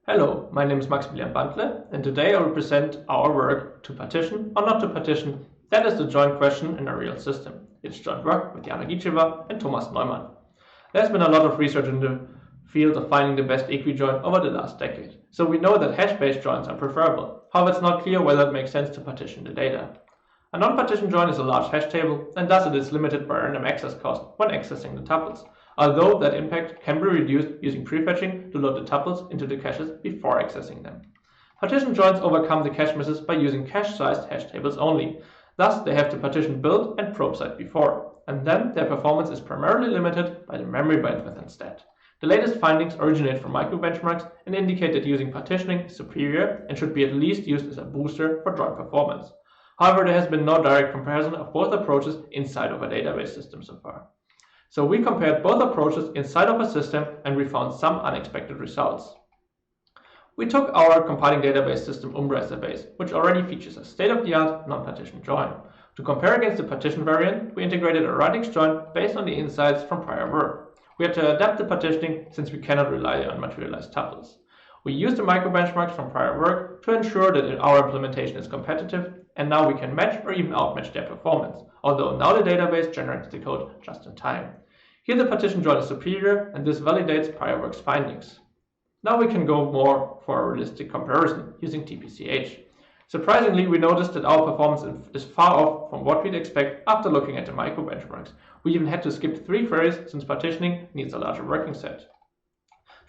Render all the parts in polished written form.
Hello, my name is Maximilian Bandle, and today I will present our work to partition or not to partition. That is the joint question in a real system. It's joint work with Jana Gicheva and Thomas Neumann. There's been a lot of research in the field of finding the best equijoin over the last decade, so we know that hash-based joins are preferable. However, it's not clear whether it makes sense to partition the data. A non-partition join is a large hash table, and thus it is limited by random access cost when accessing the tuples, although that impact can be reduced using prefetching to load the tuples into the caches before accessing them. Partition joins overcome the cache misses by using cache-sized hash tables only. Thus, they have the partition build and probe site before, and then their performance is primarily limited by the memory bandwidth instead. The latest findings originate from microbenchmarks and indicate that using partitioning is superior and should be at least used as a booster for joint performance. However, there has been no direct comparison of both approaches inside of a database system so far. So we compared both approaches inside of a system and we found some unexpected results. We took our compiling database system Umbra as a base, which already features a state-of-the-art non-partition join. To compare against the partition variant, we integrated a radix join based on the insights from prior work. We had to adapt the partitioning since we cannot rely on materialized tuples. We used the microbenchmarks from prior work to ensure that our implementation is competitive, and now we can match or even outmatch their performance, although now the database generates the code just in time. Here the partition join is superior, and this validates prior work's findings. Now we can go more for a realistic comparison using TPCH. Surprisingly, we noticed that our performance is far off from what we'd expect after looking at the microbenchmarks. We even had to skip 3 queries since partitioning needs a larger working set.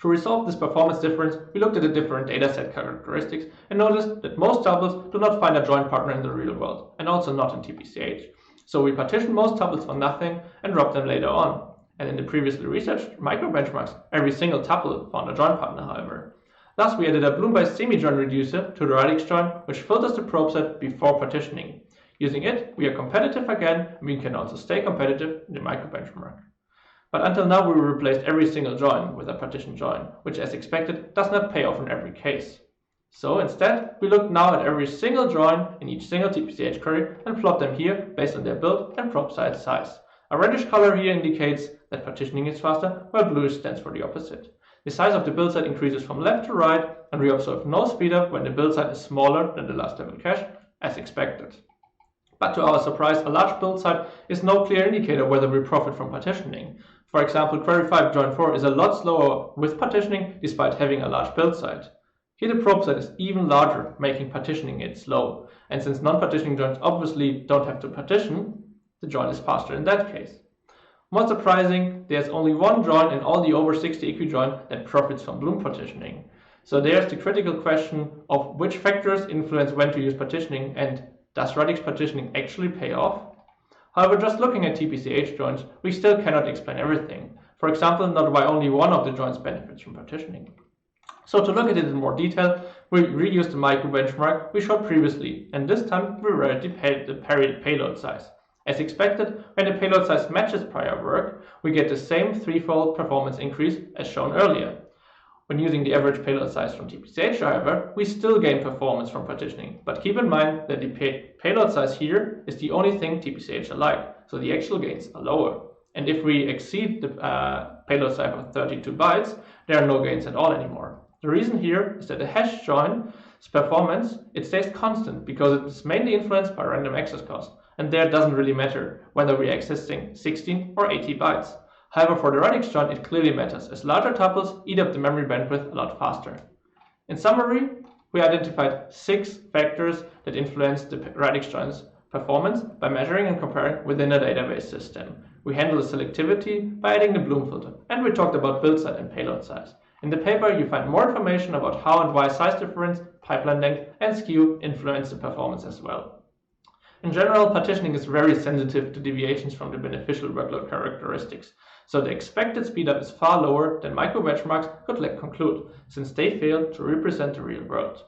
To resolve this performance difference, we looked at the different dataset characteristics and noticed that most tuples do not find a joint partner in the real world, and also not in TPCH. So we partitioned most tuples for nothing and dropped them later on. And in the previously researched microbenchmarks, every single tuple found a joint partner, however. Thus, we added a Bloom-based semi-join reducer to the radix join, which filters the probe set before partitioning. Using it, we are competitive again, and we can also stay competitive in the microbenchmark. But until now, we replaced every single join with a partition join, which, as expected, does not pay off in every case. So instead, we look now at every single join in each single TPCH query and plot them here based on their build and probe site size. A reddish color here indicates that partitioning is faster, while bluish stands for the opposite. The size of the build site increases from left to right, and we observe no speedup when the build site is smaller than the last level cache, as expected. But to our surprise, a large build site is no clear indicator whether we profit from partitioning. For example, query 5 join 4 is a lot slower with partitioning despite having a large build site. Here the probe site is even larger, making partitioning it slow, and since non-partitioning joins obviously don't have to partition, the join is faster in that case. More surprising, there's only one join in all the over 60 equijoin that profits from Bloom partitioning. So there's the critical question of which factors influence when to use partitioning, and does radix partitioning actually pay off? However, just looking at TPCH joins, we still cannot explain everything. For example, not why only one of the joins benefits from partitioning. So to look at it in more detail, we reused the microbenchmark we showed previously, and this time we rewrote the payload size. As expected, when the payload size matches prior work, we get the same threefold performance increase as shown earlier. When using the average payload size from TPCH, however, we still gain performance from partitioning, but keep in mind that the payload size here is the only thing TPCH alike, so the actual gains are lower. And if we exceed the payload size of 32 bytes, there are no gains at all anymore. The reason here is that the hash join's performance, it stays constant because it is mainly influenced by random access cost. And there it doesn't really matter whether we're accessing 16 or 80 bytes. However, for the radix join, it clearly matters, as larger tuples eat up the memory bandwidth a lot faster. In summary, we identified 6 factors that influence the radix join's performance by measuring and comparing within a database system. We handle the selectivity by adding the Bloom filter, and we talked about build site and payload size. In the paper, you find more information about how and why size difference, pipeline length, and skew influence the performance as well. In general, partitioning is very sensitive to deviations from the beneficial workload characteristics, so the expected speedup is far lower than microbenchmarks could conclude, since they fail to represent the real world.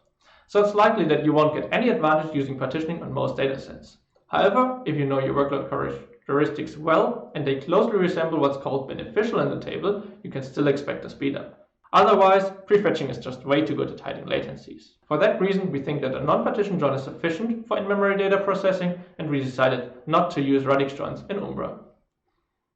So it's likely that you won't get any advantage using partitioning on most datasets. However, if you know your workload characteristics well and they closely resemble what's called beneficial in the table, you can still expect a speedup. Otherwise, prefetching is just way too good at hiding latencies. For that reason, we think that a non-partition join is sufficient for in-memory data processing, and we decided not to use radix joins in Umbra.